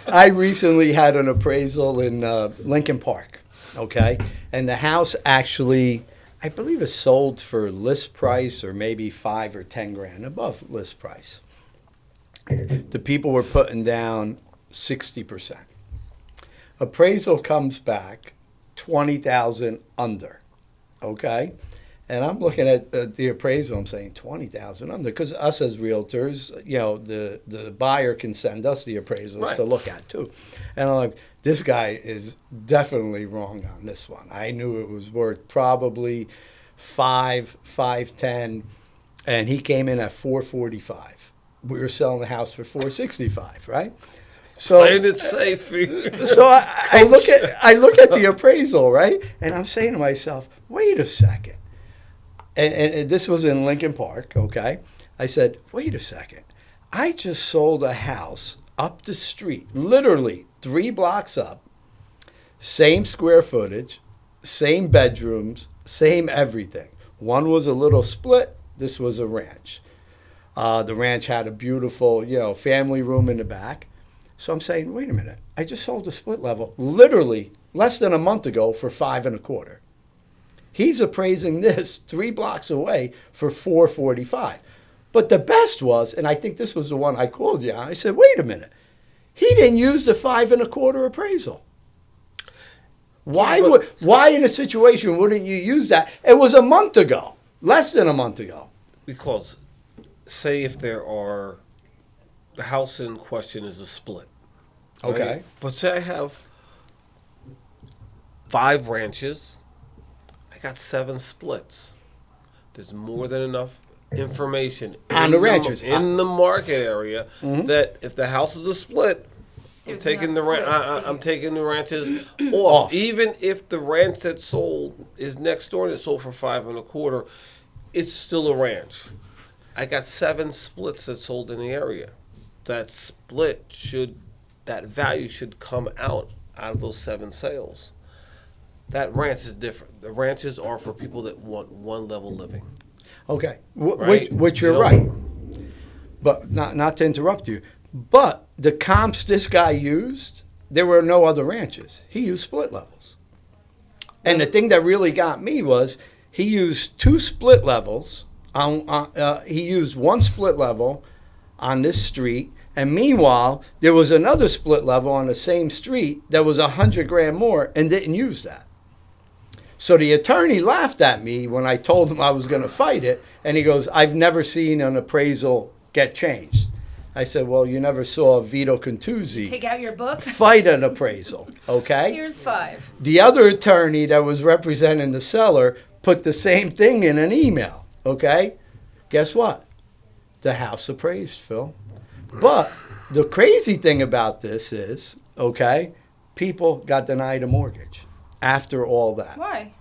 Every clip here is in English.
I recently had an appraisal in Lincoln Park, okay? And the house actually, I believe it sold for list price or maybe 5 or 10 grand above list price. The people were putting down 60%. Appraisal comes back 20,000 under, okay? And I'm looking at the appraisal, I'm saying 20,000 under, because us as realtors, you know, the buyer can send us the appraisals Right. to look at too. And I'm like, this guy is definitely wrong on this one. I knew it was worth probably 510, and he came in at 445. We were selling the house for 465, right? So Playing it safe. so I look at the appraisal, right? And I'm saying to myself, wait a second. And this was in Lincoln Park, okay? I said, wait a second. I just sold a house up the street, literally 3 blocks up, same square footage, same bedrooms, same everything. One was a little split. This was a ranch. The ranch had a beautiful, you know, family room in the back. So I'm saying, wait a minute. I just sold a split level literally less than a month ago for 5.25. He's appraising this 3 blocks away for 445. But the best was, and I think this was the one I called you on, I said, wait a minute. He didn't use the 5.25 appraisal. Why in a situation wouldn't you use that? It was a month ago, less than a month ago. Because, say if the house in question is a split. Right? Okay. But say I have 5 ranches. I got 7 splits. There's more than enough information on the ranches in the market area that if the house is a split, I'm taking the ranches off. Even if the ranch that sold is next door and it sold for 5.25, it's still a ranch. I got 7 splits that sold in the area. That value should come out of those 7 sales. That ranch is different. The ranches are for people that want one level living. Okay, Right? which you're You know? right. But not to interrupt you, but the comps this guy used, there were no other ranches. He used split levels. And the thing that really got me was he used 2 split levels. He used 1 split level on this street, and meanwhile, there was another split level on the same street that was 100 grand more and didn't use that. So the attorney laughed at me when I told him I was going to fight it, and he goes, I've never seen an appraisal get changed. I said, well, you never saw Vito Contuzzi Take out your book. fight an appraisal, okay? Here's 5. The other attorney that was representing the seller put the same thing in an email, okay? Guess what? The house appraised, Phil. But the crazy thing about this is, okay, people got denied a mortgage after all that. Why?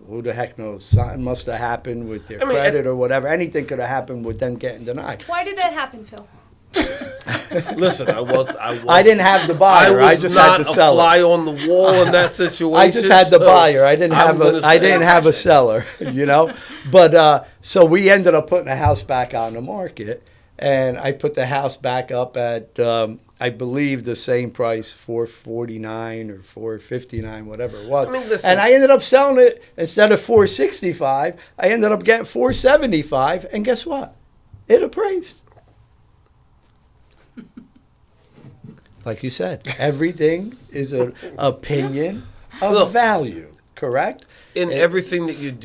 Who the heck knows? Something must have happened with their credit or whatever. Anything could have happened with them getting denied. Why did that happen, Phil? Listen, I didn't have the buyer. I just had the seller. Fly on the wall in that situation. I just had the buyer. I didn't have a seller, you know. But so we ended up putting the house back on the market, and I put the house back up at I believe the same price, $449 or $459, whatever it was. I mean, listen. And I ended up selling it instead of $465. I ended up getting $475, and guess what? It appraised. Like you said, everything is an opinion of value, correct? In everything that you do.